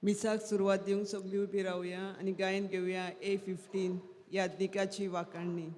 मिसाक सुरवात दिवंक सगळी उबी रावया आणि गायन घेवया A15 याज्ञिकाची वाकाणणी.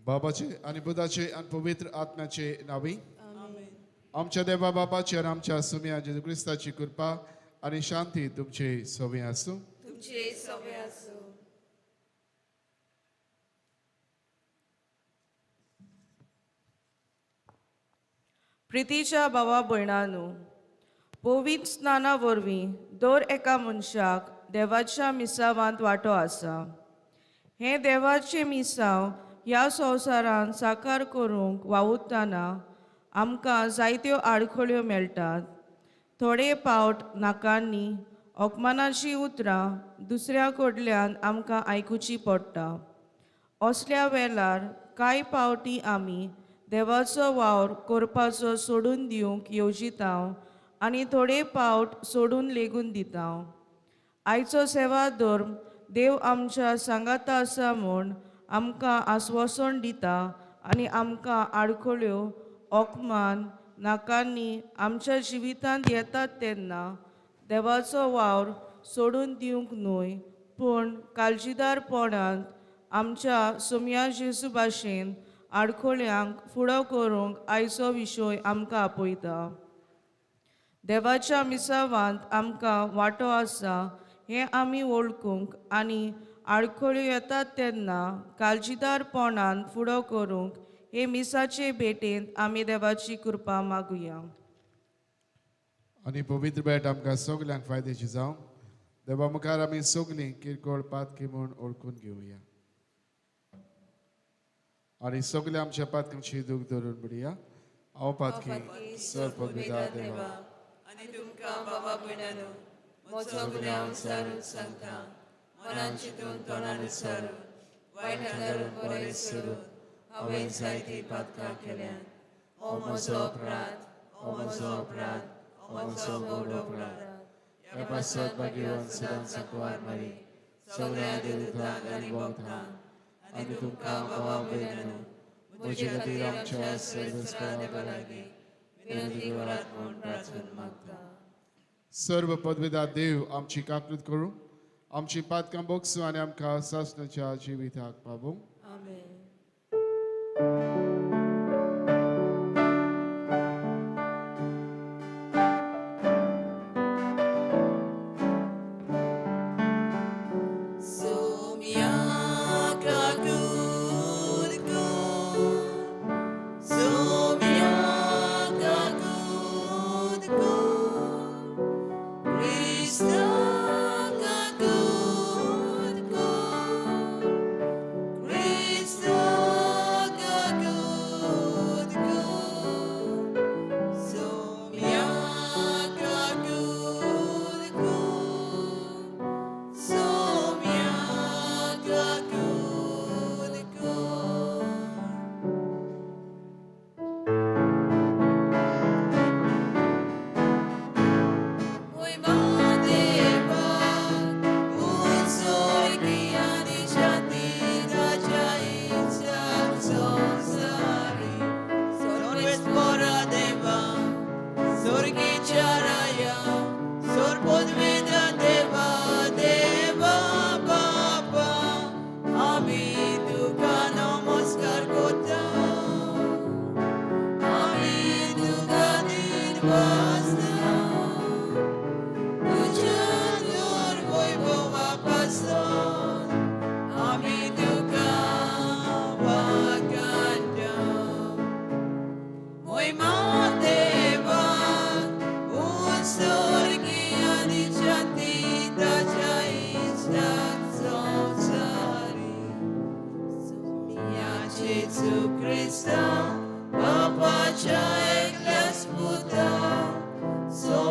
बाबाचे आणि बुधाचे आणि पवित्र आत्म्याचे नावी. आमच्या देवा बापाची आणि आमच्या सुम्या जेजू ख्रिस्ताची कृपा आणि शांती तुमचे सवे असो. प्रितीच्या भावा भयणांनो, पवित्र स्नाना वरवीं दर एका मनशाक देवाच्या मिसावांत वांटो आसा. हे देवाचे मिसाव ह्या संवसारांत साकार करूंक वावुरतना आमकां जायत्यो आडखळ्यो मेळटात. थोडे फावट नाकांनी ओकमानाची उतरां दुसऱ्या कडल्यान आमकां आयकुची पडटा. असल्या वेळार कांय फावटी आमी देवाचो वावर करपाचो सोडून दिवंक येवजिता आनी थोडे फावट सोडून लेगून दिता. आयचो सेवा धर्म देव आमच्या सांगाता आसा म्हूण आमकां आस्वासन दिता आनी आमकां आडखळ्यो ओकमान नाकांनी आमच्या जिवितांत येतात तेन्ना देवाचो वावर सोडून दिवंक न्हय, पूण काळजीदारपणान आमच्या सुम्या जेजू भाशेन आडखळ्यांक फुडो करूंक आयचो विशय आमकां आपयता. देवाच्या मिसावांत आमकां वांटो आसा हें आमी वळखूंक आनी आडखळ्यो येतात तेन्ना काळजीदारपणान फुडो करूंक हे मिसाचे भेटेंत आमी देवाची कृपा मागुया. आणि पवित्र भेट आमकां सगल्यांक फायद्याची जावं. देवा मुखार आमी सगलीं किरकोळ पातकी म्हूण ओळखून घेवया आणि सगल्या आमच्या पातकांची दूख धरून बिडया. हांव पातकी सर पदवीदार देवा आनी तुमकां बाबा भयणांनो, म्हजो गुन्यांव सारून सांगता, मनान चिंतून तोंडान विचारून वायट आदारून बरें सोडून हांवें जायतीं पातकां केल्यात. हो म्हजो अपराध, हो म्हजो अपराध, हो म्हजो व्हड अपराध. ह्या पासत भाग्यवान सदांच सांकवार मारी सगळ्या देवतांक आनी भक्तांक आनी तुमकां बाबा भयणांनो, म्हजे खातीर आमच्या सर्वस्वा देवा लागीं विनंती करात म्हूण प्रार्थना मागता. सर्व पदवीदार देव आमची काकूत करूं, आमची पातकां बोगसूं आनी आमकां सासणाच्या जिविताक पावूं. आमेन.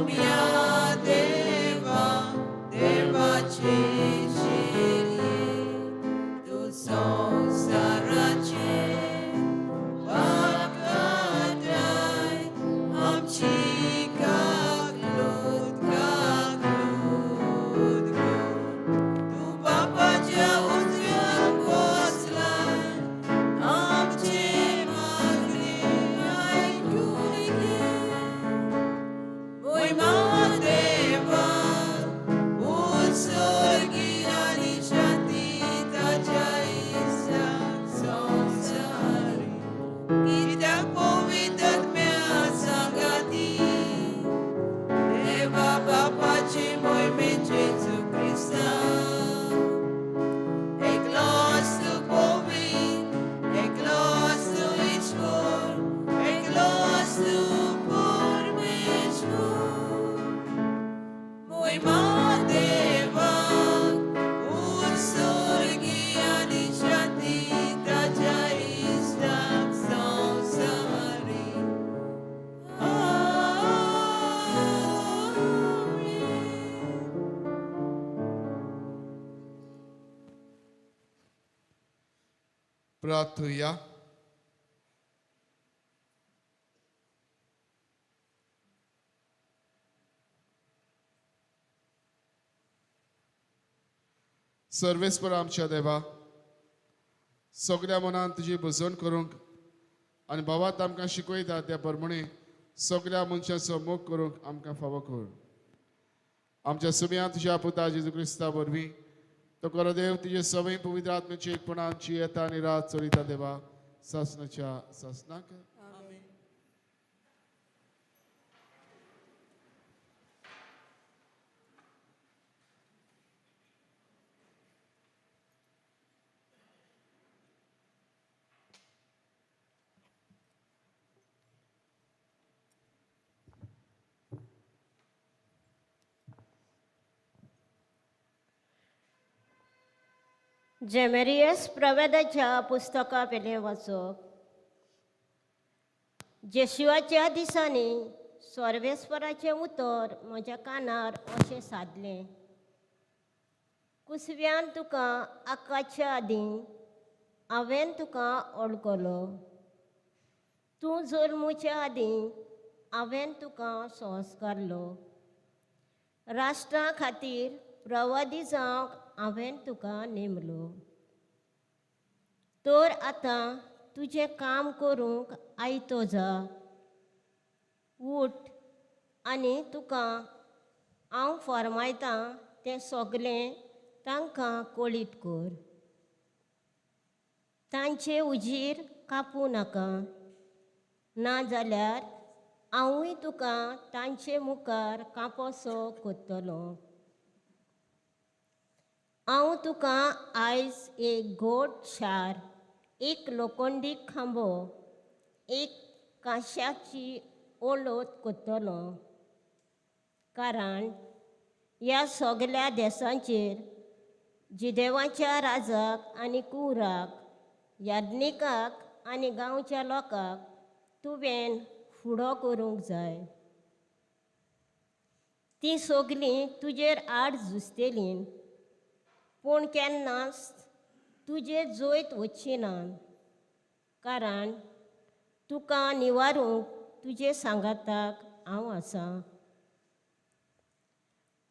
सोम्या देवा देवाचे शिर्ये तू संसाराचे वागताय आमची काकलूत काकलूत तू बापाच्या उजव्याक बसलाय आमचे मागणे ऐकून घे महिमा देवा उत्सर्गी आणि शांती ताच्या ईशान संसारी कित्याक पवित्र आत्म्या सांगाती देवा बापाचे मोहिमेचे जेजू क्रिस्ता एकलोच तू पवित्र एकलोच तू ईश्वर एकलोच तू परमेश्वर महिमा देवा उत्सर्गी आणि शांती ताच्या ईशान संसारी प्रार्थूया. सर्वेस्पर आमच्या देवा, सगळ्या मनान तुजी भजन करूंक आनी भावात आमकां शिकयता त्या प्रमाणे सगळ्या मनशांचो मोग करूंक आमकां फावो कर. आमच्या सुम्या तुज्या पुता जेजू क्रिस्ता वरवीं तो खरो देव तुजे सवय पवित्र आत्म्याची एकपणांची येता आनी रात चलिता देवा सासणाच्या सासणाक जेमेरियस प्रवेदाच्या पुस्तका पेले वाचप. जेशुवाच्या दिसांनी सर्वेस्पराचें उतर म्हज्या कानार अशें सादलें. कुसव्यान तुका आकाशच्या आदीं हांवें तुका ओळखलो. तूं जल्मुच्या आदीं हांवें तुका संस्कारलो. राष्ट्रां खातीर प्रवादी जावंक हांवें तुका नेमलो. तर आतां तुजें काम करूंक आयतो जा. उठ आनी तुका हांव फरमायतां तें सगलें तांकां कळीत कर. तांचे उजीर कापूं नाका, नाजाल्यार हांवूय तुका तांचे मुखार कापोसो कोत्तलो. हांव तुका आयज एक घोट शार, एक लोखंडी खांबो, एक कांशाची ओलोत कोत्तलो. कारण ह्या सगल्या देशांचेर जिदेवाच्या राजाक आनी कुराक, याज्ञिकाक आनी गांवच्या लोकांक तुवें फुडो करूंक जाय. तीं सगलीं तुजेर आड झुजतेलीं, पूण केन्नाच तुजे जैत वचची ना. कारण तुका निवारूंक तुजे सांगाताक हांव आसां.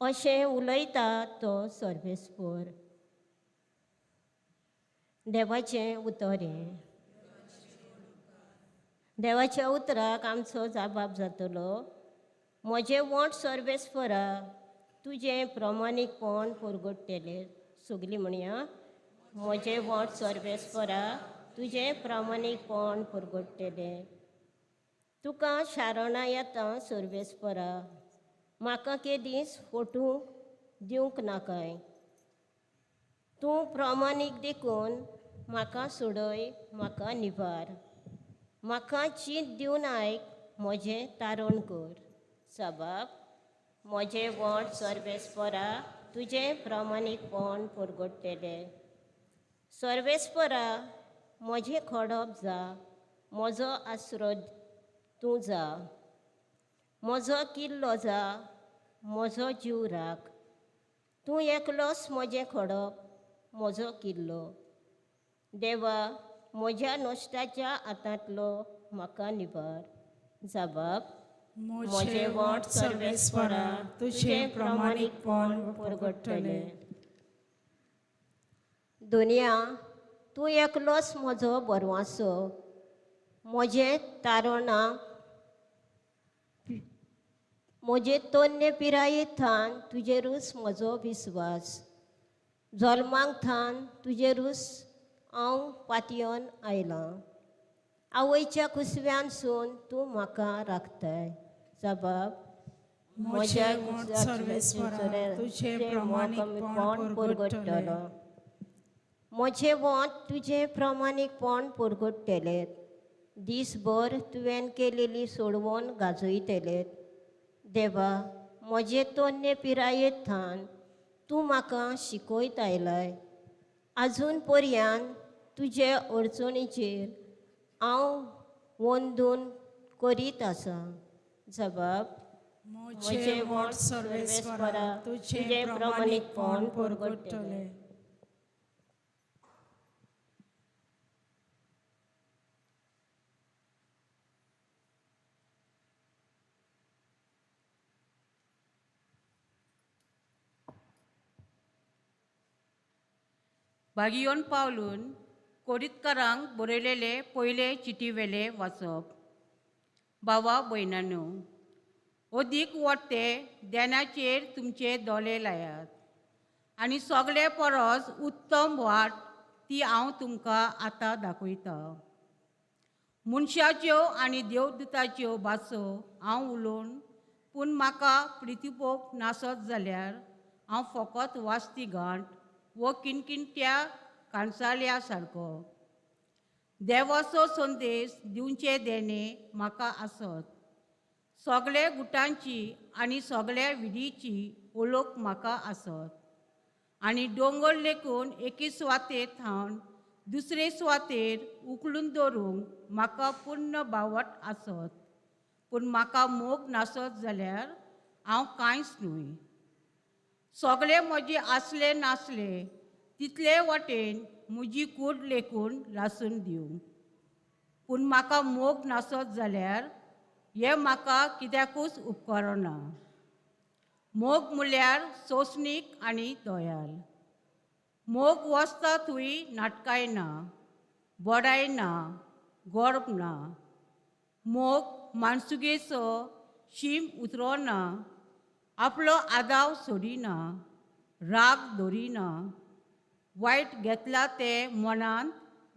अशें उलयता तो सर्वेस्पर. देवाचें उतर हें. देवाच्या उतराक आमचो जाबाब जातलो. म्हजें वोट सर्वेस्परा, तुजें प्रमाणीकपण परगडटलें. सगलीं म्हणया, म्हजें वोट सर्वेस्परा, तुजें प्रमाणीकपण परगडटलें. तुका शाराणा येता सर्वेस्परा. म्हाका केदीस फोटूंक दिवंक नाकाय. तूं प्रमाणीक देखून म्हाका सोडय, म्हाका निबार. म्हाका चींत दिवन आयक, म्हजें तारण कर. साबाब, म्हजें वोट सर्वेस्परा, तुजें प्रमाणीकपण परगडटलें. सर्वेस्परा, म्हजें खडप जा, म्हजो आसरो तूं जा. म्हजो किल्लो जा, म्हजो जीव राख. तूं एकलोच म्हजें खडप, म्हजो किल्लो. देवा, म्हज्या नश्टाच्या हातांतलो म्हाका निबार. जाबाब, म्हजें वोट सर्वेस्परा, तुजें प्रामाणीकपण परगडटलें. दुनिया, तूं एकलोच म्हजो बरवासो. म्हजें तारणां, म्हजे तोन्ने पिराये थान तुजेरूच म्हजो विस्वास. जल्मांक थान तुजेरूच हांव पातयेवन आयलां. आवयच्या कुसव्यांसून तूं म्हाका राखताय. जाबाब, म्हज्या तुजें प्रामाणीकपण परगडटलो. म्हजें वोट तुजें प्रामाणीकपण परगडटलें. दीसभर तुवें केलेली सोडवण गाजयतलें. देवा, म्हजे तोन्ने पिराये थान तूं म्हाका शिकयत आयलाय. आजून पर्यंत तुजे अडचणीचेर हांव वंदून करीत आसा. जबाब, म्हजें वोट सर्वेस्परा, तुजें प्रामाणीकपण परगडटलें. भागयोन पावलून कोरीतकारांक बरयलेले पयले चिटीवेले वाचप. भावा भयणांनो, अदीक वडटे ध्यानाचेर तुमचे दोळे लायात आनी सगळे परस उत्तम वाट ती हांव तुमकां आतां दाखयता. मनशाच्यो आनी देवदूताच्यो भासो हांव उलोवन पूण म्हाका प्रितिपोवंक नासत जाल्यार हांव फकत वाचती गांठ वो किणकिणट्या काणसाल्या सारको. देवाचो संदेश दिवचे देणे म्हाका आसत. सगळे गुटांची आनी सगळ्या विधीची ओळख म्हाका आसत. आनी दोंगर लेकून एके सुवातेर थावन दुसरे सुवातेर उखलून दवरूंक म्हाका पूर्ण बावट आसत. पूण म्हाका मोग नासत जाल्यार हांव कांयच न्हय. सगळे म्हजे आसले नासले तितले वटेन म्हजी कूड लेकून लासून दिवं. पूण म्हाका मोग नासत जाल्यार हें म्हाका कित्याकूच उपकारना. मोग म्हळ्यार सोंसणीक आनी दयाल. मोग वचता थंय नाटकाय ना, बडाय ना, गर्भ ना. मोग माणसुगेचो शीम उतरोना, आपलो आदाव सोडिना, राग दवरिना, वायट घेतला तें मनांत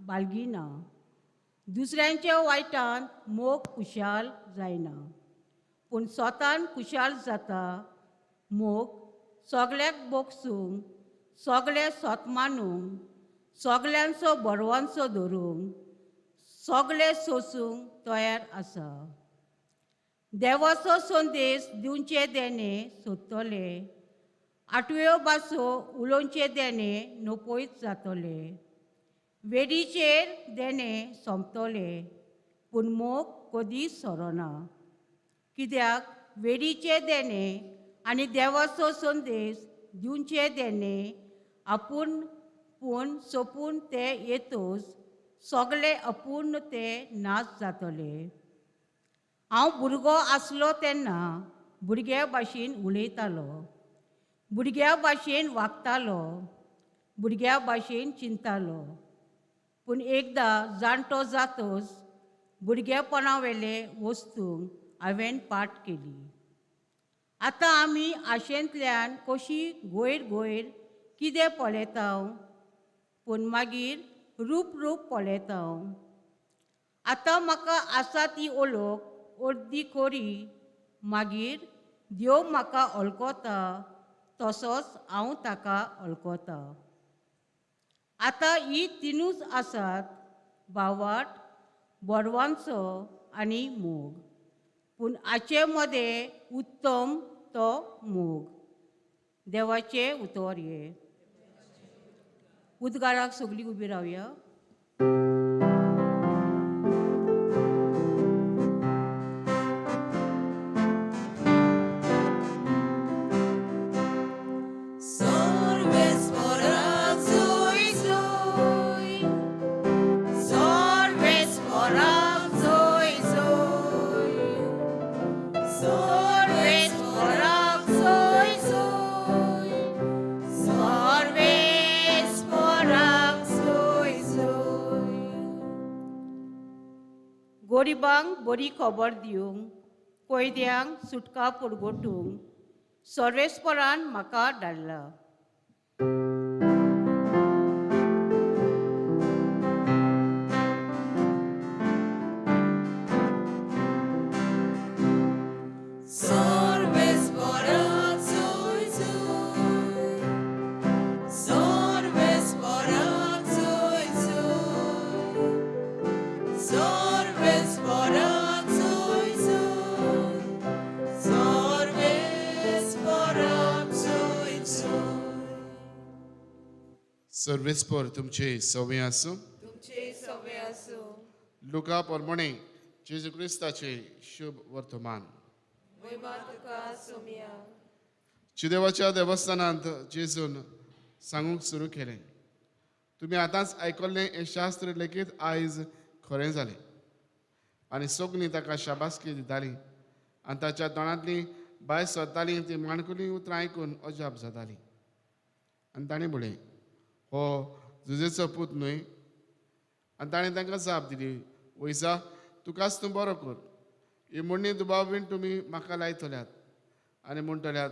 बाळगिना. दुसऱ्यांच्या वायटांत मोग खुशाल जायना, पूण स्वतान खुशाल जाता. मोग सगळ्याक बोगसूंक, सगळे सतमानूंक, सगळ्यांचो बरवांचो धरूंक, सगळे सोसूंक तयार आसा. देवाचो संदेश दिवचे देणे सोदतले, आठव्यो भासो उलोवचे देणे नपयत जातले. वेडीचेर देणे सोंपतले, पूण मोग कधीच सोरोना. कित्याक वेडीचे देणे आनी देवाचो संदेश दिवचे देणे आपूण पूण सोपून ते येतोच सगळे अपूर्ण ते नाश जातले. हांव भुरगो आसलो तेन्ना भुरग्या भाशेन उलयतालो, भुरग्या भाशेन वागतालो, भुरग्या भाशेन चिंतालो. पूण एकदां जाणटो जातच भुरगेपणावेले वस्तूंक हांवें पाठ केली. आतां आमी आशेंतल्यान कशी घोयर घोयर कितें पळयतांव, पूण मागीर रूप रूप पळयतांव. आतां म्हाका आसा ती ओळख अर्दी खरी, मागीर देव म्हाका वळखता तसोच हांव ताका वळखता. आतां ही तिनूच आसात, बावट, बडवांचो आनी मोग. पूण हाचे मदें उत्तम तो मोग. देवाचे उतर हे. उद्गाराक सगळीं उबी रावया. गोरिबांक बरी खबर दिवंक कोयद्यांक सुटका परगटूंक सर्वेस्परान म्हाका धाडला. सर्वेस्पर तुमचे सवय आसूं. तुमचे सवय असो. लुका प्रमाणे जेजू क्रिस्ताचे शुभ वर्तमान. महिमा तुका सोमिया. चिदेवाच्या देवस्थानांत जेजून सांगूंक सुरू केलें, तुमी आतांच आयकल्लें हें शास्त्र लेगीत आयज खरें जालें. आनी सगळीं ताका शाबासकी दितालीं आनी ताच्या तोंडांतली भायर सरतालीं ती माणकुलीं उतरां आयकून अजाप जातालीं. आनी ताणें म्हळें, हो जुजेचो पूत न्हय? आनी ताणें तांकां जाप दिली, वयसा तुकाच तूं बरो कर. ही म्हणणी दुबाव बीन तुमी म्हाका लायतल्यात आनी म्हणटल्यात,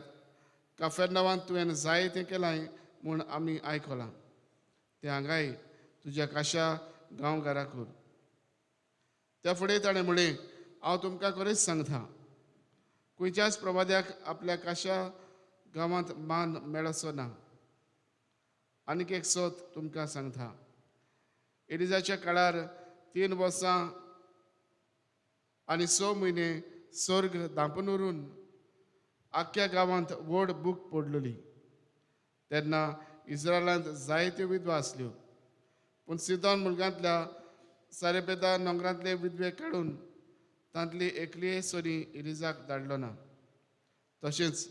काफेरनावांत तुवें जायतें केलां म्हूण आमी आयकलां. तें हांगाय तुज्या काशा गांवकारा कर. त्या फुडें ताणें म्हळें, हांव तुमकां खरेंच सांगतां, खंयच्याच प्रवाद्याक आपल्या काशा गांवांत मान मेळचो ना. आनीक एक सोत तुमकां सांगता, एलिजाच्या काळार 3 वर्सां आनी 6 म्हयने सर्ग धांपून उरून आख्ख्या गांवांत व्हड बूक पडलेली. तेन्ना इस्रायलांत जायत्यो विधवा आसल्यो, पूण सिदोन मुलगांतल्या सारेपेता नोंगरांतले विधवे काडून तांतली एकलीय सोनी एलिजाक धाडलो ना. तशेंच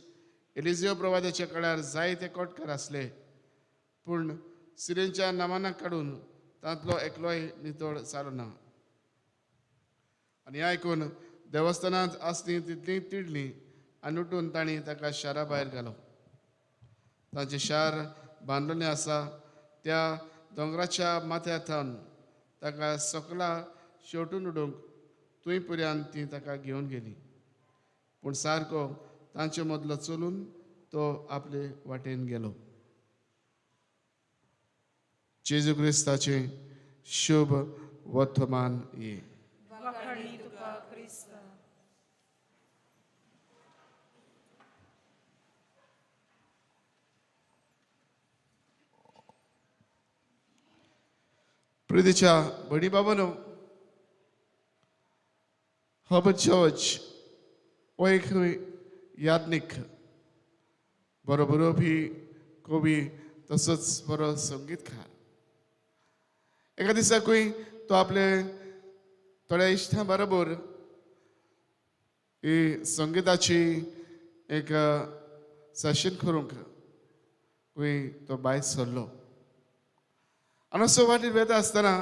एलिजियो प्रवाद्याच्या काळार जायते कोटकार आसले, पूण सिरेंच्या नामानाक काडून तांतलो एकलोय नितळ जालो ना. आनी हें आयकून देवस्थानांत आसलीं तितलीं तिडलीं आनी उठून तांणी ताका शारा भायर घालो. तांचें शार बांदलेलें आसा त्या दोंगराच्या माथ्यार थावन ताका सकला शेवटून उडोवंक तुंय पर्यान तीं ताका घेवन गेलीं. पूण सारको तांचे मदलो चलून तो आपले वाटेन गेलो. जेजू क्रिस्ताचे शुभ वर्तमान ये. वाखाणी तुका क्रिस्त. प्रितीच्या बडी बाबानो, हर्बर्ट जॉर्ज हो एक यादनीक बरो बरोवपी कवी तसोच बरो संगीतकार. एका दिसाकूय तो आपले थोड्या इश्टां बरोबर ही संगीताची एक सेशन करूंक तो भायर सरलो. आनी असो वाटेर वेता आसतना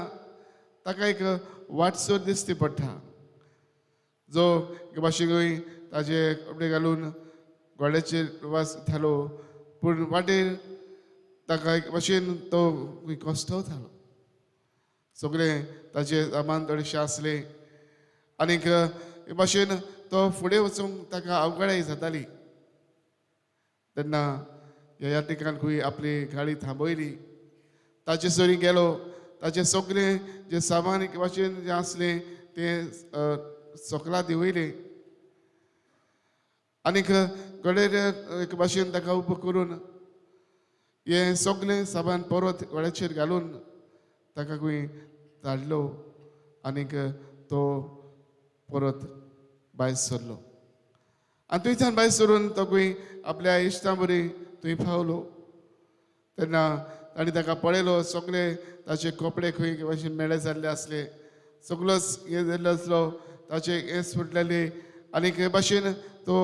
ताका एक वाटसर दिश्टी पडटा, जो भाशेनूय ताजे कपडे घालून घोड्याचेर प्रवास थालो, पूण वाटेर ताका एक भाशेन तो कोश्टवतालो. सगळें ताचे सामान थोडेशें आसलें आनीक हे भाशेन तो फुडें वचूंक ताका अवघडाय जाताली. तेन्ना ह्या ठिकाणकूय आपली गाडी थांबयली, ताचे सोरी गेलो, ताचें सगळें जें सामान एक भाशेन जें आसलें तें सकला देंवयलें आनीक गडेर एक भाशेन ताका उबो करून हें सगळें सामान परत गड्याचेर घालून ताका खंय धाडलो आनीक तो परत भायर सरलो. आनी थंयच्यान भायर सरून तो खंय आपल्या इश्टां बरी थंय पावलो. तेन्ना ताणें ताका पळयलो, सगळे ताचे कपडे खंय भाशेन मेळे जाल्ले आसले, सगळोच हें जाल्लो आसलो, ताचे हें सुटलेले आनीक हे भाशेन तो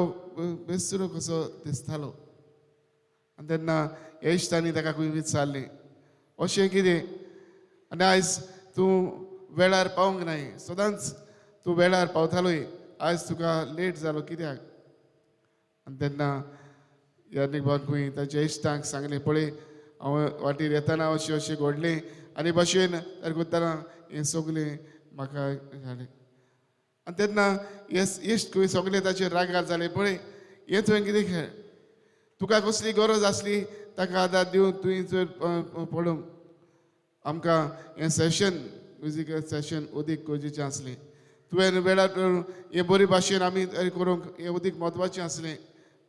बेसुरो कसो दिसतालो. आनी तेन्ना हे इश्टांनी ताका खंय विचारलें, अशें कितें आनी आयज तूं वेळार पावूंक नाय, सदांच तूं वेळार पावतालोय, आयज तुका लेट जालो कित्याक? आनी तेन्ना यानीक भावान खंय ताच्या इश्टांक सांगलें, पळय हांव वाटेर येताना अशें अशें घडलें आनी भाशेन ताका करतना हें सगलें म्हाका जालें. आनी तेन्ना इश्ट खंय सगळे ताचेर रागार जाले पळय हें तुवें कितें खेळ तुका कसली गरज आसली ताका आदार दिवन तुवें जर पळोवंक आमकां हें सेशन म्युजिकल सेशन उदीक गरजेचें आसलें तुवें वेळार हें बरे भाशेन आमी करूंक हें उदीक म्हत्वाचें आसलें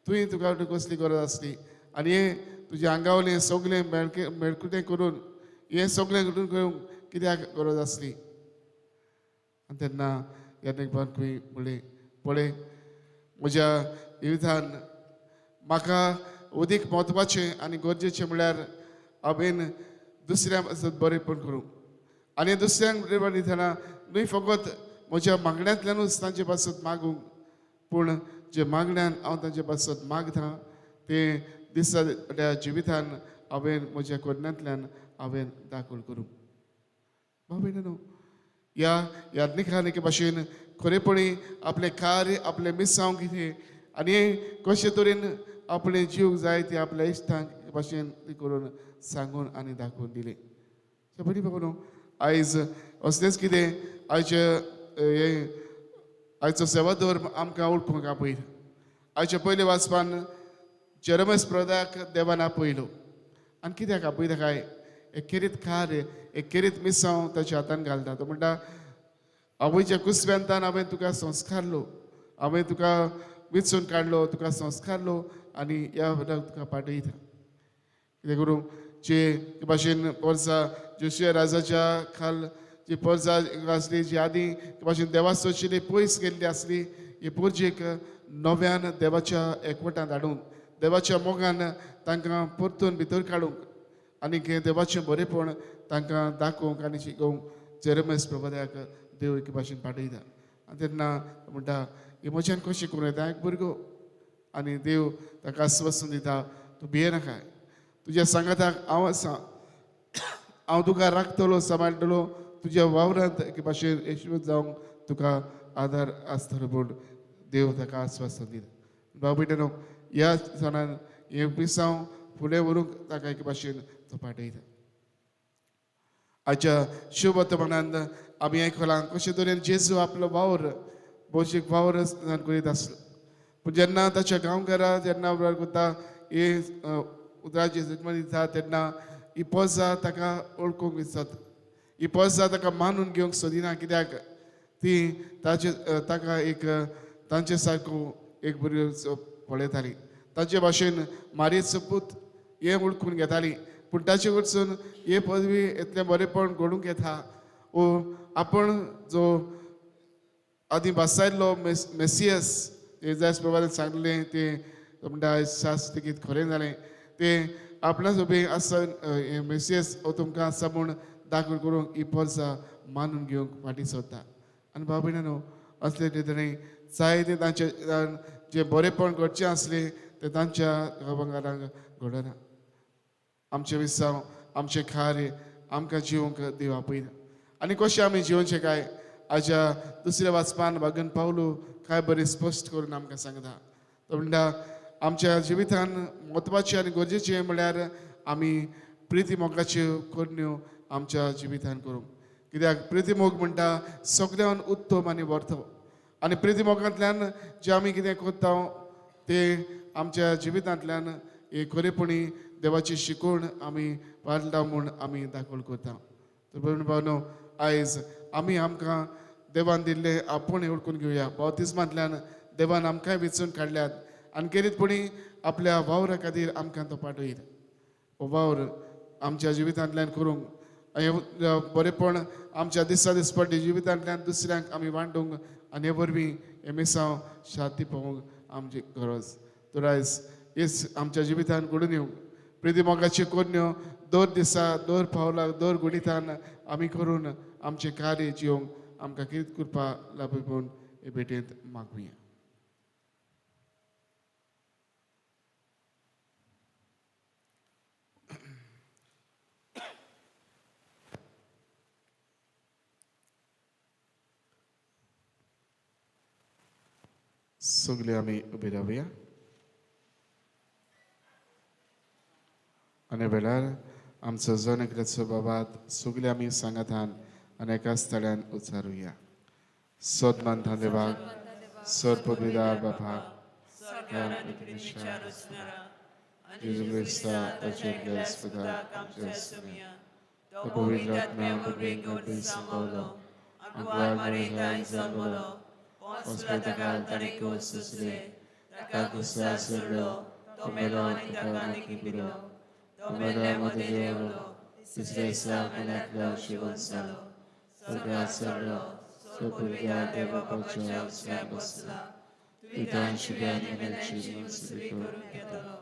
तुवें तुका कसली गरज आसली आनी हें तुज्या आंगावलें सगलें मेळकुटें करून हें सगलें करूंक कित्याक गरज आसली आनी तेन्ना ह्या खंय म्हणलें पळय म्हज्या जिवितान म्हाका उदीक म्हत्वाचें आनी गरजेचें म्हळ्यार हांवें दुसऱ्यांक पासत बरेंपण करूंक आनी दुसऱ्यांक बरेंपण दितना न्हय फकत म्हज्या मागण्यांतल्यानूच तांचे पासत मागूंक पूण जे मागण्यान हांव तांचे पासत मागता ते दिसा जिवितान हांवें म्हज्या कोन्यांतल्यान हांवें दाखोवन करूंक भाव न्हू ह्या याज्ञिकान एके भाशेन खरेपणी आपलें कार्य आपलें मिसांव कितें आनी कशे तरेन आपले जीव जाय ते आपल्या इश्टांक भाशेन करून सांगून आनी दाखोवन दिले बरी बाबा न्हू आयज असलेंच कितें आयचो सेवा धर्म आमकां ओळखूंक आपयता आयच्या पयल्या वाचपान जेरमस प्रदाक देवान आपयलो आनी कित्याक आपयता काय एक खेरीत कार्य एक खेरीत मिसांव ताच्या हातान घालता तो म्हणटा आवयच्या कुसव्यांतान हांवें तुका संस्कारलो हांवें तुका विचून काडलो तुका संस्कारलो आनी ह्या तुका पाठयता कितें करूं जे भाशेन पोरसा जोशिया राजाच्या खाल जी पोरसा आसली जी आदी भाशेन देवा सोशिल्ली पयस गेल्ली आसली ही पोरजेक नव्यान देवाच्या एकवटांत हाडून देवाच्या मोगान तांकां परतून भितर काडूंक आनी देवाचें बरेंपण तांकां दाखोवंक आनी शिकोवंक जेरमस प्रभाद्याक देव एके भाशेन पाठयता आनी तेन्ना म्हणटा ही म्हज्यान कशें करूं येता एक भुरगो आनी देव ताका आस्वासन दिता तूं भियेनाका तुज्या सांगाताक हांव आसा हांव तुका राखतलो सांबाळटलो तुज्या वावरांत एके भाशेन येशूच जावंक तुका आदार आसतलो म्हूण देव ताका आस्वासन दिता भाव भयणीनो ह्या सणान हें मिसांव फुडें व्हरूंक ताका एके भाशेन तो पाठयता आयच्या शुभ वर्तमानांत आमी आयकलां कशे तरेन जेजू आपलो वावर भौशीक वावर करीत आसलो पूण जेन्ना ताच्या गांवकारां जेन्ना करता हे उदराची जल्म दिता तेन्ना ही पोजा ताका ओळखूंक विसरता ही पोजा ताका मानून घेवंक सोदिना कित्याक ती ताका एक तांचे सारको एक भुरगो पळयताली तांचे भाशेन मारयेचो पूत हें ओळखून घेताली पूण ताचे कडसून हे पदवी इतलें बरेंपण घडूंक येता वो आपण जो आदी भासायल्लो मेसियस जेजास प्रभात सांगलें ते म्हणटा शास्त्र कितें खरें जालें ते आपणाच उबे आसा मेसियस हो तुमकां आसा म्हूण दाखोवन करूंक ही पोरसा मानून घेवंक फाटीं सरता आनी भाव भयणानो असले तरेन जायते तांचे जे बरेंपण घडचें आसलें तें तांच्या गांवांकारांक घडना आमचे विसांव आमचें कार्य आमकां जिवंक देव आपयता आनी कशें आमी जिवचें काय हाज्या दुसऱ्या वाचपान भगन पावलो काय बरें स्पश्ट करून आमकां सांगता तो म्हणटा आमच्या जिवितान म्हत्वाचें आनी गरजेचें म्हळ्यार आमी प्रिती मोगाच्यो करण्यो आमच्या जिवितान करूंक कित्याक प्रिती मोग म्हणटा सगळ्यान उत्तम आनी वर्थ आनी प्रिती मोगांतल्यान जें आमी कितें करता ते आमच्या जिवितांतल्यान हे खरेपणी देवाची शिकवण आमी पाळटा म्हूण आमी दाखोवन करता तर भावनो आयज आमी आमकां देवान दिल्ले आपूण ओळखून घेवया बावतिस्मांतल्यान देवान आमकांय वेंचून काडल्यात आनी खेरीतपणी आपल्या वावरा खातीर आमकां तो पाठयता हो वावर आमच्या जिवितांतल्यान करूंक हें बरेंपण आमच्या दिसा दिसपट्टी जिवितांतल्यान दुसऱ्यांक आमी वांटूंक आनी हे वरवीं हे मिसांव शांती पावोवंक आमची गरज तर आयज हेच आमच्या जिवितान घडून येवंक प्रिती मोगाच्यो कोन्यो दर दिसा दर पावलाक दर गुडितान आमी करून आमचें कार्य जिवंक आमकां कितें करपा लाभ म्हूण हे भेटेंत मागुया सगळे आमी उबे रावया आनी वेळार आमचो जनक्राचो बाबात सगळे आमी सांगातान आनी एका स्थळ्यान उचारुया Sodman Thandebag, Sorpodvidar Bapag, Sarkaran Krimicha Rusnara, Jesus Christa, Tachir Gaspeda, Sumia, Topo Vidatmia Burbingo Samolo, Aguar Marita Zamolo, Ponsulatagal Tarico Susle, Takakusa Surlo, Tomelo Anindakani Kibiro, Tomele Modejolo, Sistresa Manakla Shivonsalo, Sarga Sarlo, Sopurga Deva Pacha Skabosla, Tuitan Shigan Imelchis Srikur Ketalo,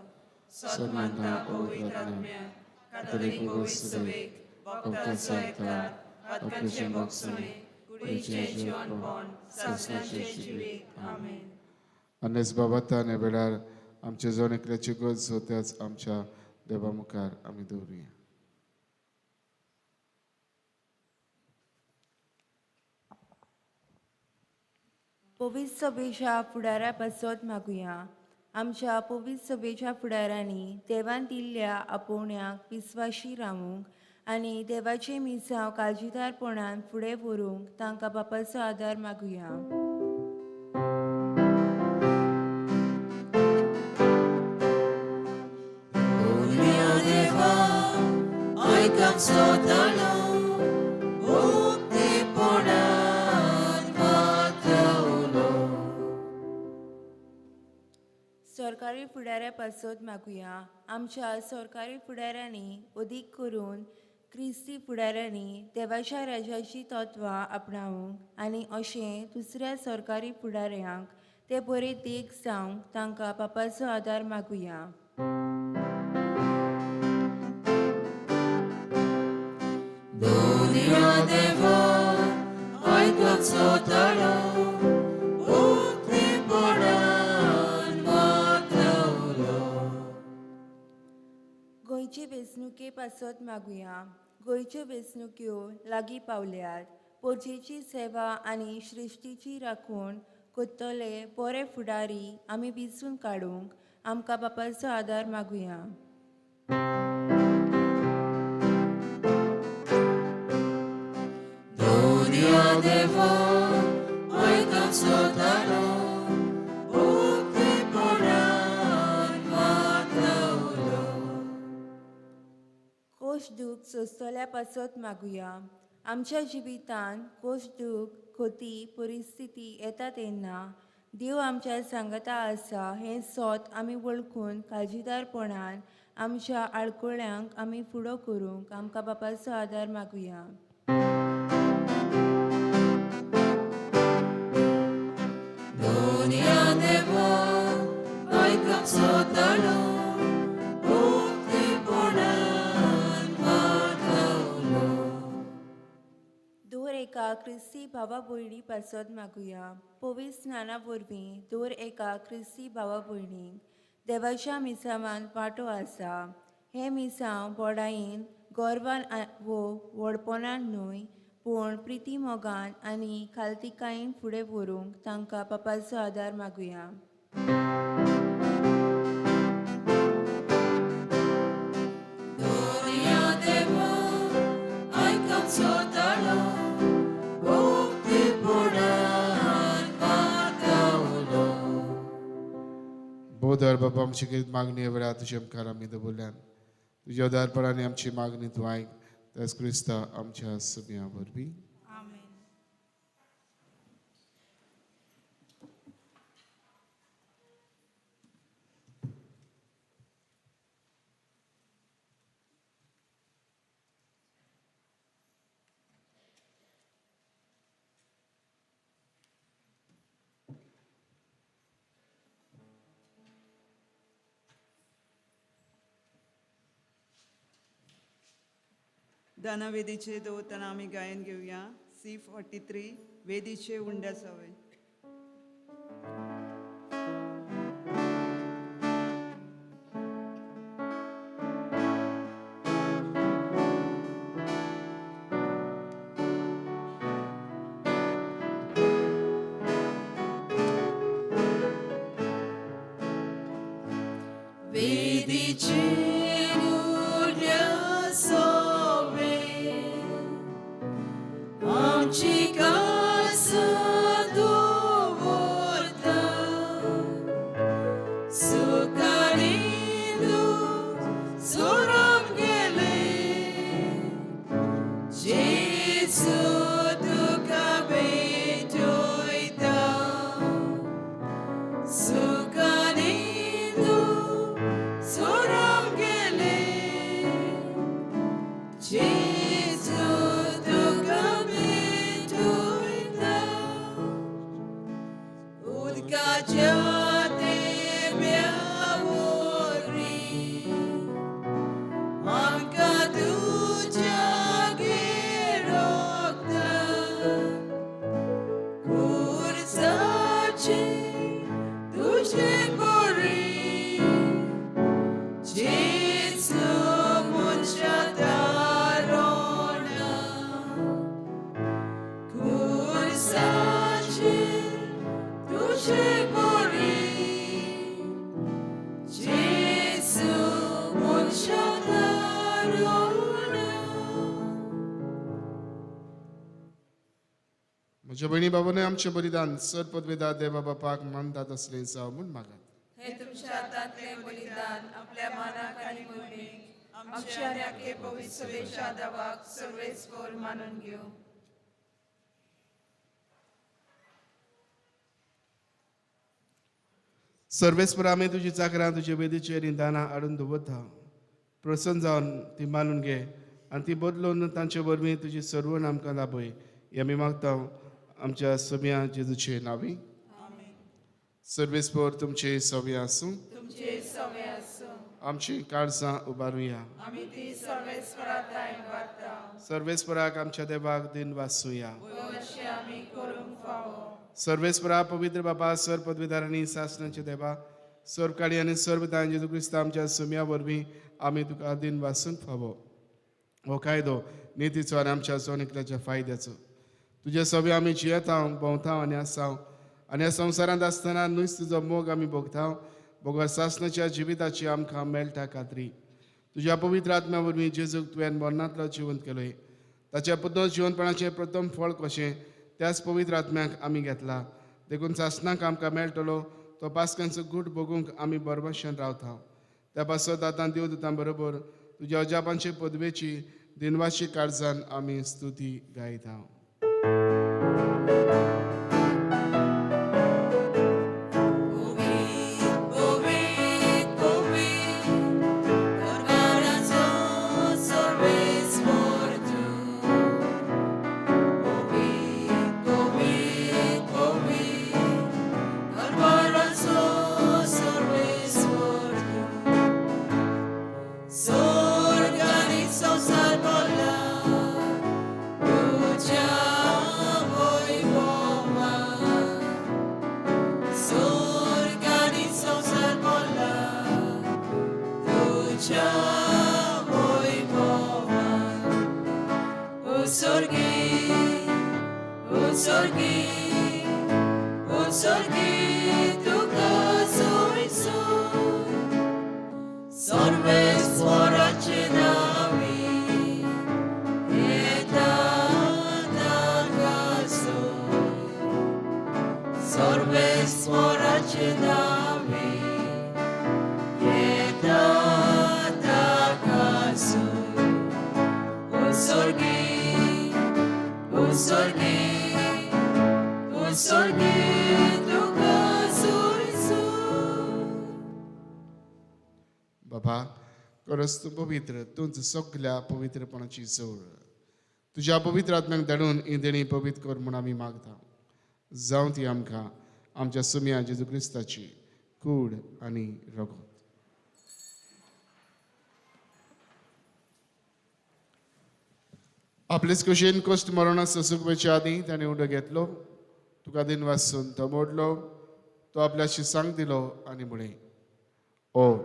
Sodmanta Ovidatmia, Katoliku Gusavik, Bokta Saita, Atkachin Boksuni, Kuriche Chuanpon, Sasnache Shivik. Amen. Anes Babata Nebelar, आमचे जोनेकल्याची गरज होत्याच आमच्या देवा आम्ही दवरुया. पवित्र सभेच्या फुडारा पासत मागुया. आमच्या पवित्र सभेच्या फुडाऱ्यांनी देवान दिल्ल्या आपोवण्याक विस्वाशी रावूंक आनी देवाचे मिसांव काळजीदारपणान फुडें व्हरूंक तांकां बापाचो आदार मागुया. सरकारी फुडाऱ्या पासत मागुया. आमच्या सरकारी फुडाऱ्यांनी अदीक करून क्रिस्ती फुडाऱ्यांनी देवाच्या राजाची तत्वां आपणावंक आनी अशें दुसऱ्या सरकारी फुडाऱ्यांक ते बरे देख जावंक तांकां बापाचो आदार मागुया. गोंयचे वेंचणुके पासत मागुया. गोंयच्यो वेंचणुक्यो लागीं पावल्यात. पोरजेची सेवा आनी श्रेश्टीची राखण करतले बरे फुडारी आमी वेंचून काडूंक आमकां बापाचो आदार मागुया. कोशदूख सोंसतल्या पासत मागुया. आमच्या जिवितांत कोशदूख खोटी परिस्थिती येता तेन्ना देव आमच्या सांगता आसा हें सोत आमी वळखून काळजीदारपणान आमच्या आडकोळ्यांक आमी फुडो करूंक आमकां बापाचो आदार मागुया. दोर एका क्रिस्ती भावा भयणी पासत मागुया. पवित्र स्नाना वरवीं दोर एका क्रिस्ती भावा भयणीक देवाच्या मिसावान वांटो आसा. हे मिसांव बोडायेन गोरवान वो व्हडपणान न्हय पूण प्रिती मोगान आनी खालतिकायेन फुडें व्हरूंक तांकां बापाचो आदार मागुया. बोधर बाबा आमची कितें मागणी वेळा तुजे मुखार आमी दवरल्यान तुज्या उदारपणांनी आमची मागणी तूं आयक. तेच क्रिस्ता आमच्या सगळ्यां वरवीं. दानावेदीचे दवरतना आमी गायन घेवया. C43 वेदीचे उंड्या सवय. Chica म्हज्या भयणी बाबांनी आमचें बलिदान सर पदवेदार देवा बापाक मानतात असलें जावं म्हूण मागात. हे तुमच्या हातांतले बलिदान आपल्या मानाक आनी मोडणीक आमच्या आनी आख्खे पवित्र सभेच्या दावाक सर्वेस्पर मानून घेवं. सर्वेस्पर आमी तुजी चाकरां तुजे वेदीचेर दानां हाडून दवरता. प्रसन्न जावन ती मानून घे आनी ती बदलून तांचे वरवीं तुजी सर्वण आमकां लाभय. हें आमी मागता आमच्या सभ्या जेजूचे नांवी. सर्वेस्पर तुमचे सव्य आसूं. तुमचे सवय आसूं. आमची काळजां उबारुया. आमी ती सर्वेस्परात वाडटा. सर्वेस्पराक आमच्या देवाक दिन वासूया. अशें आमी करूंक फावो. सर्वेस्परा पवित्र बाबा सर पदवीदारांनी शासनाचे देवा सरकाळी आनी सर्वदान जेजू क्रिस्त आमच्या सुम्या वरवीं आमी तुका दिन वासूंक फावो. हो कायदो नितीचो आनी आमच्या सोनिकल्याच्या फायद्याचो. तुजे सव्य आमी जियेता भोंवता आनी आसांव आनी ह्या संवसारांत आसतना नुयस तुजो मोग आमी भोगता. भोगोर शासनाच्या जिविताची आमकां मेळटा खात्री. तुज्या पवित्र आत्म्या वरवीं जेजूक तुवें मरणांतलो जिवंत केलोय. ताच्या पुतो जिवंतपणाचें प्रथम फळ कशें त्याच पवित्र आत्म्याक आमी घेतला. देखून शासनाक आमकां मेळटलो तो पासकांचो गूट भोगूंक आमी बरभशेन रावता. त्या पासत आतां देवदूतां बरोबर तुज्या अजापांचे पदवेची दिनवाशी काळजान आमी स्तुती गायता. बाबा खरंच तूं पवित्र तूंच सगळ्या पवित्रपणाची जोड. तुज्या पवित्र आत्म्याक धाडून ही देणी पवित्र कर म्हूण आमी मागता. जावं ती आमकां आमच्या सुम्या जेजू क्रिस्ताची कूड आनी रगत. आपलेच कुशीन कश्ट मरणा ससूक वयच्या आदीं ताणें उडो घेतलो. तुका दिन वाचून तो मोडलो. तो आपल्याशी सांग दिलो आनी म्हळें, ओ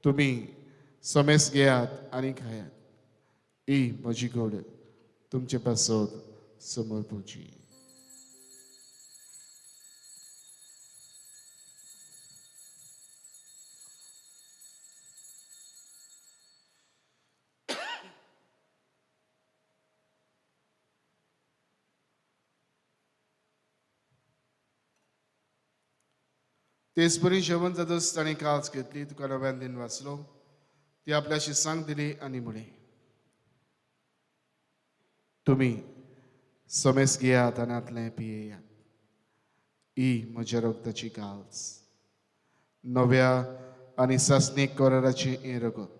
तुमी समेस घेयात आनी खायात. ही म्हजी गोड तुमचे पासत समोर पोवची. तेच बरी जेवण जातच ताणें काळज घेतली. तुका नव्यान दिन वाचलो. ती आपल्याशी सांग दिली आनी म्हळें, तुमी समेस घेयात आनी आतलें पियेयात. ही म्हज्या रगताची काळज, नव्या आनी सासणीक कराराची हें रगत.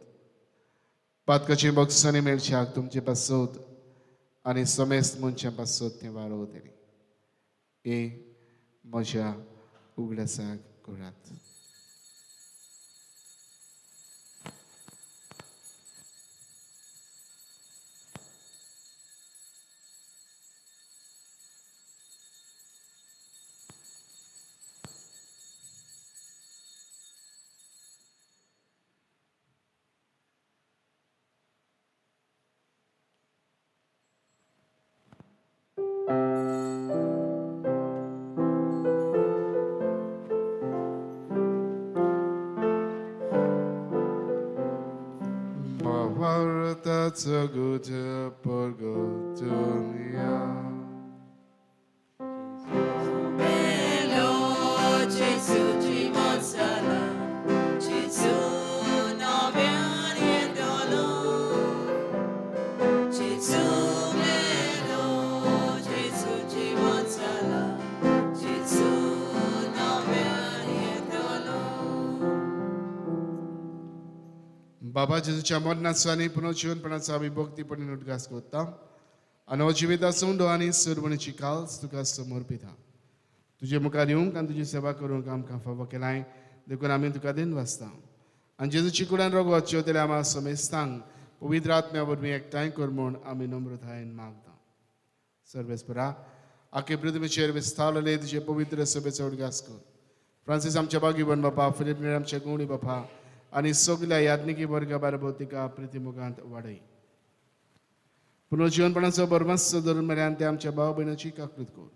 पातकाची बक्षांनी मेळच्याक तुमचे पासत आनी समेस मनशां पासत तें वाडोव तेणी. हे म्हज्या उगडासाक करात. Vartaca gute porgotunia. जेजू जिवंत जाला जेजू नव्यान येतलो जेजू मेलो जेजू जिवंत जाला जेजू नव्यान येतलो बाबा जेजूच्या मरणाचो आनी पुनर्जीवनपणाचो आमी भक्तीपणान उदगास करता आनी हो जिविताचो उंडो आनी सरमणीची काल्स तुका समोर पिता तुजे मुखार येवंक आनी तुजी सेवा करूंक आमकां फावो केलाय देखून आमी तुका दिन वाचता आनी जेजूची कुडान रगत शेवतले आम्हा समेस्तांक पवित्र आत्म्या वरवीं एकठांय कर म्हूण आमी नम्रतायेन मागता सर्वेस्परा आखे पृथ्वीचेर विस्तारलेले तुजे पवित्र सभेचो उदगास कर फ्रांसीस आमच्या बागीवन बापा फिलिप नेर आमच्या गवळी बापा आनी सगल्या याज्ञिकी वर्गा बाराबर तिका प्रितीमुगांत वाडय पुनर्जीवनपणाचो बरमस्स धरून मेल्यान ते आमच्या भाव भयणाची काकूत कर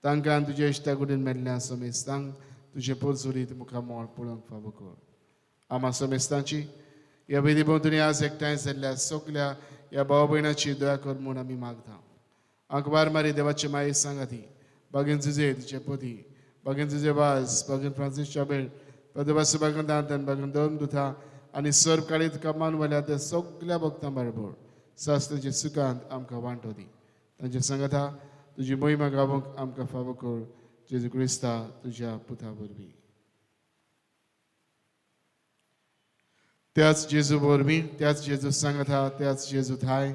तांकां तुजे इश्टा कडेन मेल्ल्या समेस्तांक तुजे पोरसुरीत मुखामोळ पळोवंक फावो कर आम्हा समेस्तांची ह्या वेदी भोंवतणी आज एकठांय जाल्ल्या सगल्या ह्या भाव भयणाची दया कर म्हूण आमी मागता आंकवार मारी देवाचे माये सांगाती बागेन जुजे तुजे पोती बागेन जुजे वास बागेन फ्रांसीस चाबेल पदवास बागेन दांतन बागेन दोन दुथा आनी सर्व काळी तुका मानवल्या त्या सगल्या भक्तां बरोबर शास्त्राच्या सुखांत आमकां वांटो दी तांचे सांगाता तुजी मोहिमा गावूंक आमकां फावो कर जेजू क्रिस्ता तुज्या पुता वरवीं त्याच जेजू वरवीं त्याच जेजू सांगाता त्याच जेजू थाय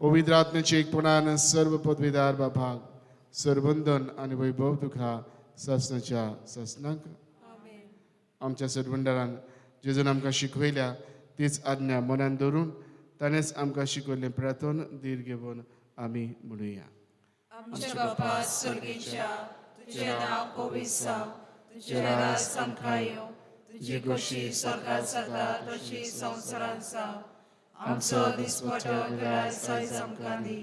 पवित्र आत्म्याचे एकपणान सर्व पदवीदार बापाक सरबंधन आनी वैभव तुका शासनाच्या शासनाक आमच्या सरबंडारान जेजून आमकां शिकवयल्या तीच आज्ञा मनान दवरून ताणेंच आमकां शिकयल्लें प्रार्थन धीर घेवन आमी म्हणुया आमच्या बापा स्वर्गीच्या तुझे नाव पवित्र जावं तुझे राज आमकां येवं तुजी कशी स्वर्गांत जाता तशी संवसारांत जावं आमचो दिसपट्टो गिरायक आयज आमकां दी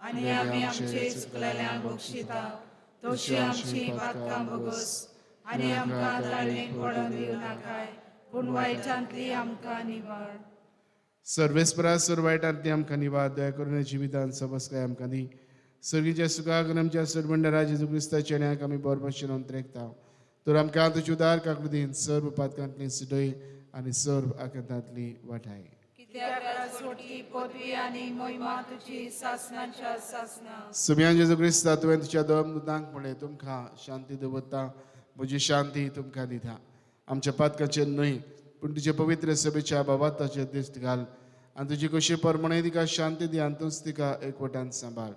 आनी आमी आमचे चुकलेल्यांक बक्षिता तशी आमची पातकां बोगस आनी आमकां ताळमेक पडोवन दिवं नाकाय पूण वायटांतली आमकां निवाड सर्वेस्परा सर्वायटांतली आमकां निवाद दया करून जिवितांत सबसकाय आमकां दी सर्गीच्या सुखाक आनी आमच्या सरबंडारा जेजू क्रिस्ताच्या चेड्याक आमी बरो भशेन अंतरेकता तर आमकां तुजी उदार काकूदीन सर्व पातकांतली सुडय आनी सर्व आकांतांतली वाठाय कित्याक सोटी पदवी आनी मोहिमा तुजी शासनाच्या शासना सगळ्यां जेजू क्रिस्ता तुवें तुज्या दोन दुतांक म्हणलें तुमकां शांती दवरता म्हजी शांती तुमकां दिता आमच्या पातकाचेर न्हय पूण तुजे पवित्र सभेच्या बाबाताचेर दिश्ट घाल आनी तुजी कशी परमणे तिका शांती दी आनी तूंच तिका एकवटान सांबाळ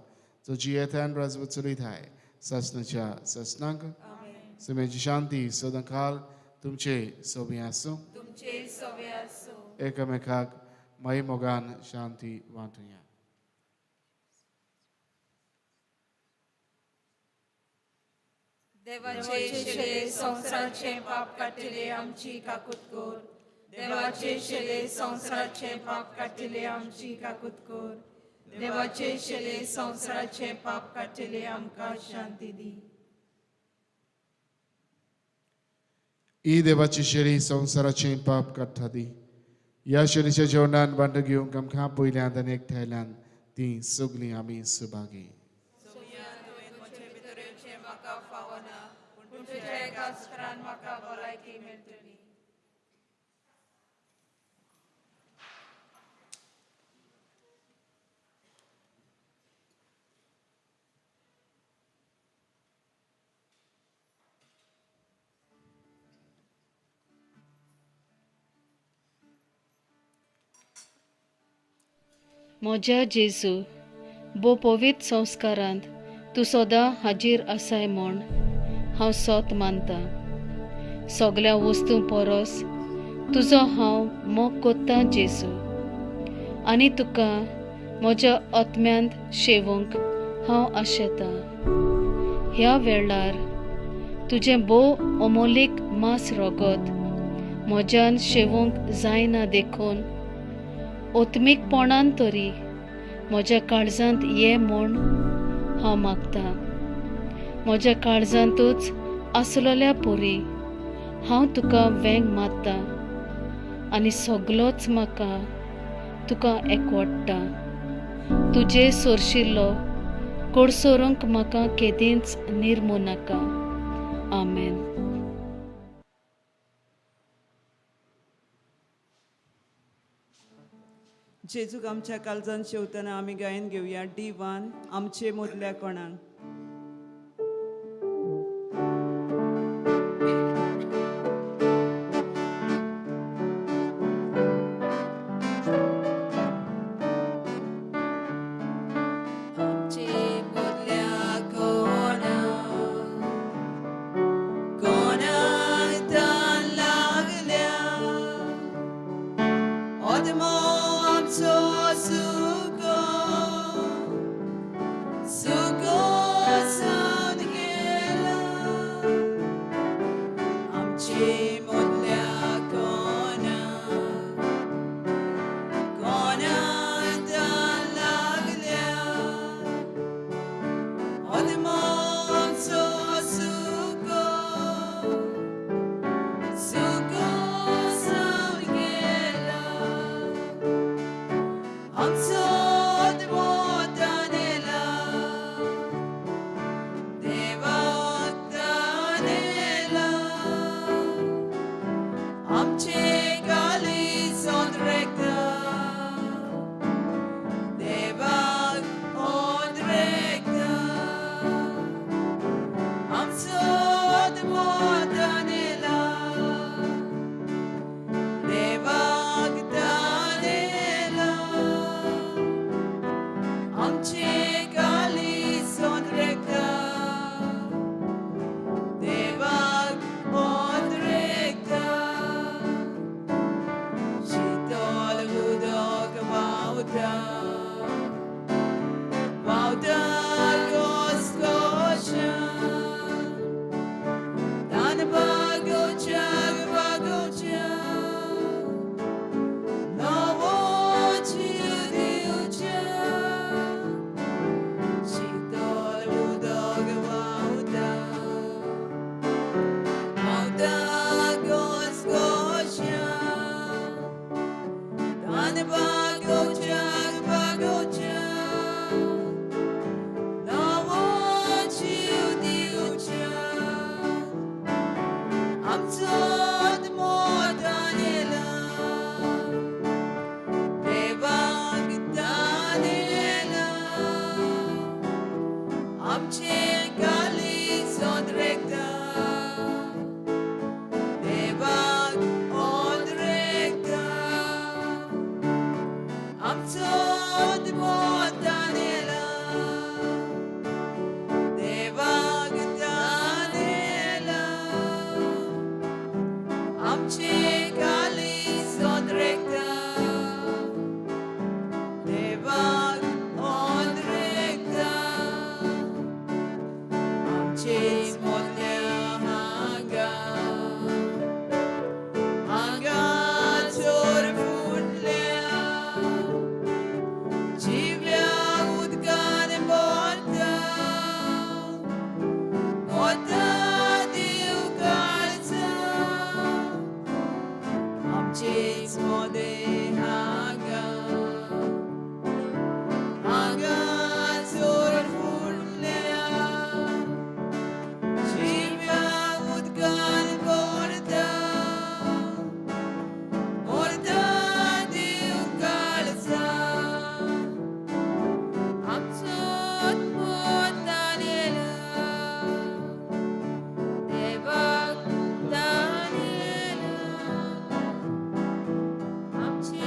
तुजी येथान राजवट चलयताय शासनाच्या शासनाक समेची शांती सदां काल तुमचे सोबी आसूं तुमचे सवे आसूं एकामेकाक माई मोगान शांती वांटुया देवाचे शेले संसाराचे पाप काटिले आमची काकूत कोर देवाचे शेले संसाराचे पाप काटिले आमची काकूत कोर देवाचे शेले संसाराचे पाप काटिले आमकां शांती दी ही देवाची शेळी संवसाराचे पाप काडटा दी ह्या शेळीच्या जेवणान वांट घेवंक आमकां पयल्यांत आनी एकठांयल्यान ती सगळीं आमी सुभागी म्हाका फावना पूण तुज्या एका सुत्रान म्हाका भलायकी मेळटली म्हज्या जेजू बो पवित्र संस्कारांत तूं सदां हाजीर आसाय म्हूण हांव सोत मानतां सगल्या वस्तू परस तुजो हांव मोग कोत्तां जेजू आनी तुका म्हज्या आत्म्यांत शेवूंक हांव आशेतां ह्या वेळार तुजें बो अमोलीक मास रगत म्हज्यान शेवूंक जायना देखून ओत्मीकपणान तरी म्हज्या काळजांत ये म्हूण हांव मागतां म्हज्या काळजांतूच आसलेल्या पोरी हांव तुका वेंग मारतां आनी सगलोच म्हाका तुका एकवडटा तुजे सोरशिल्लो कोडसोरूंक म्हाका केदींच निर्मू नाका आमेन जेजूक आमच्या काळजान शेवतना आमी गायन घेवया D1 आमचे मोदल्या कोणाक. आमचे मोदल्या कोणाक तान लागल्या ओदमो आमचो सुको सावन गेला आमचे मोदल्या कोणाक तान लागल्या ओदमो आमचो सुको सावन गेला आमचो ओदमो दानेला देवाक दानेला आमचे गाली सोंद्रेकता देवाक ओंद्रेकता आमचो ओदमो दानेला देवाक दानेला आमचे गाली सोंद्रेकता देवाक ओंद्रेकता शीतल उदक व्हांवता घोसघोशान तान बागोवच्या नवो जीव दिवच्या शीतल उदक व्हांवता घोसघोशान तान बागोवच्या नवो जीव दिवच्या आमचो ओदमो दानेला देवाक दानेला आमचे गाली सोंद्रेकता देवाक ओंद्रेकता आमचो ओदमो दानेला देवाक दानेला आमचे गाली सोंद्रेकता देवाक ओंद्रेकता आमचे मोदल्या हांगा चोर फुटल्या जिव्या उदकान बोरता ओता देव काळजा आमचेच मोदे हांगा चोर फुटल्या जिव्या उदकान बोरता देव काळजा आमचो ओदमो दानेला देवाक दानेला आमचे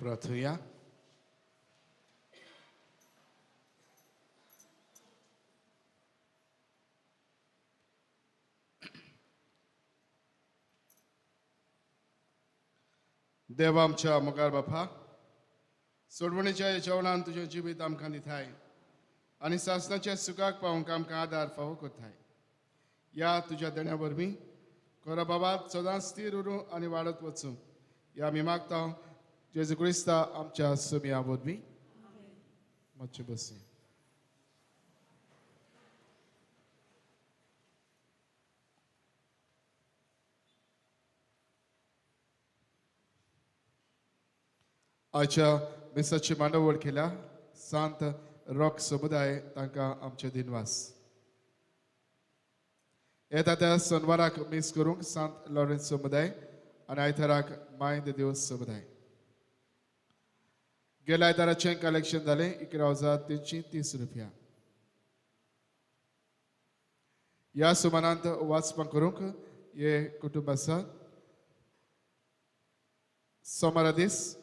प्रार्थूया. देव आमच्या मुखार बापा, सोडवणीच्या जेवणान तुझे जिवीत आमकां दिताय आनी सासणाच्या सुखाक पावूंक आमकां आदार फावो करताय. या तुझ्या देण्या वरवीं खरो बाबात सदांच स्थिर उरूं आनी वाडत वचूं या आमी मागता जेजू क्रिस्ता आमच्या सोबिया वरवीं. मातशें बसी. आयच्या मिसाची मांडवळ केल्या सांत रॉक समुदाय तांकां आमचे दिनवास. येता त्या सोनवाराक मिस करूंक सांत लॉरेन्स समुदाय आनी आयताराक माय द देव समुदाय. गेल्या आयताराचें कलेक्शन जालें 11,330 रुपया. ह्या सुमारांत वाचपां करूंक हे कुटुंब आसा. सोमारा दीस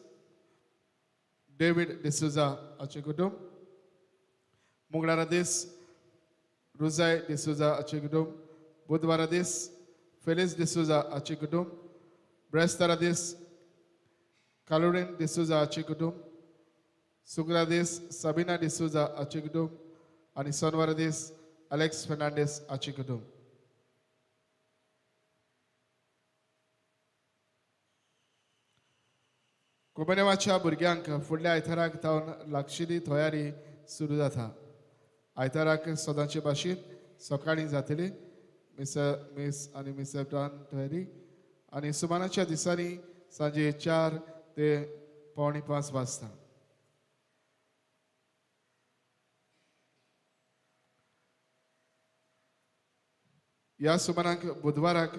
डेविड डिसुजा हाचे कुटुंब, मंगळारा दीस रुजाय डिसुजा हाचे कुटुंब, बुधवारा दीस फेलिक्स डिसुजा हाचे कुटुंब, ब्रेस्तारा दीस कालोरीन डिसुजा हाचे कुटुंब, शुक्रा दीस साबिना डिसुजा हाचे कुटुंब आनी सोनवारा दीस अलेक्स फेर्नांडीस हाचे कुटुंब. कोमेनेवाच्या भुरग्यांक फुडल्या आयताराक जावन लागशिल्ली तयारी सुरू जाता. आयताराक सदांचे भाशेन सकाळीं जातली मिस आनी मिसेब्रान तयारी आनी सुमाराच्या दिसांनी सांजे 4 ते 4:45 वाजता. ह्या सुमाराक बुधवाराक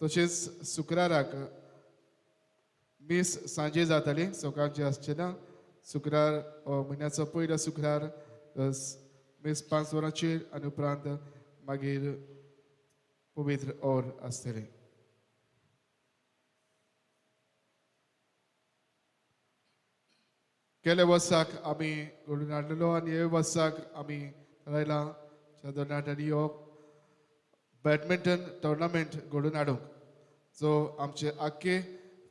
तशेंच शुक्राराक मीस सांजे जातली. सकाळची आसचे ना. शुक्रार म्हयन्याचो पयलो शुक्रार मीस 5 वरांचेर आनी उपरांत मागीर पवित्र ओर आसतली. गेल्या वर्साक आमी घडोवन हाडलेलो आनी हे वर्साक आमी थारायला दोनाटनी हो बॅडमिंटन टुर्नामेंट घडोवन हाडूंक जो आमचे आख्खे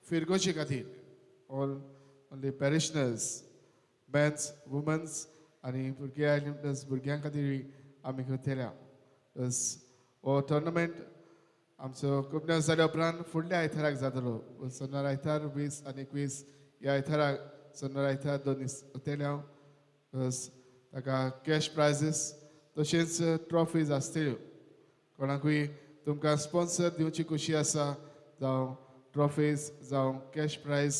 फिरगोचे खातीर ऑल ओनली पॅरिशनर्स मेन्स वुमन्स आनी भुरगे आयलंडर्स भुरग्यां खातीर आमी करतल्या. हो टुर्नामेंट आमचो खूब दीस जाल्या उपरांत फुडल्या आयताराक जातलो. सोनार आयतार 20 आनी 21 ह्या आयताराक सोनार आयतार 2 दीस उरतल्या. ताका कॅश प्रायजीस तशेंच ट्रॉफीज आसतल्यो. कोणाकूय तुमकां स्पॉन्सर दिवची खुशी आसा जावं ट्रॉफीज जावं कॅश प्रायज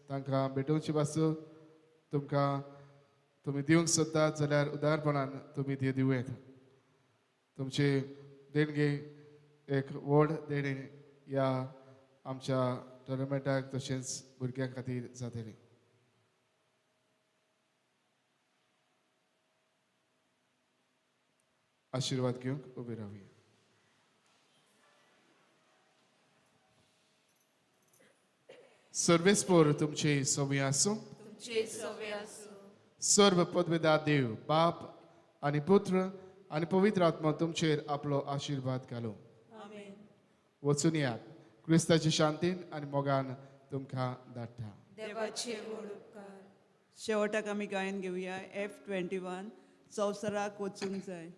तांकां भेटोवची पासून तुमकां तुमी दिवंक सोदतात जाल्यार उदारपणान तुमी ती दिवं येता. तुमची देणगी एक व्हड देणी ह्या आमच्या टुर्नामेंटाक तशेंच भुरग्यां खातीर जातली. आशिर्वाद घेवंक उबे रावया. सर्वेस्पोर तुमचे सवय आसूं. तुमचे सवे आसूं. सर्व पदवेदार देव बाप आनी पुत्र आनी पवित्र आत्मा तुमचेर आपलो आशिर्वाद घालूं. आमेन. वचून यात. क्रिस्ताची शांतीन आनी मोगान तुमकां धाडटा. देवाचे व्हड उपकार. शेवटाक आमी गायन घेवया F21 संवसाराक वचूंक जाय.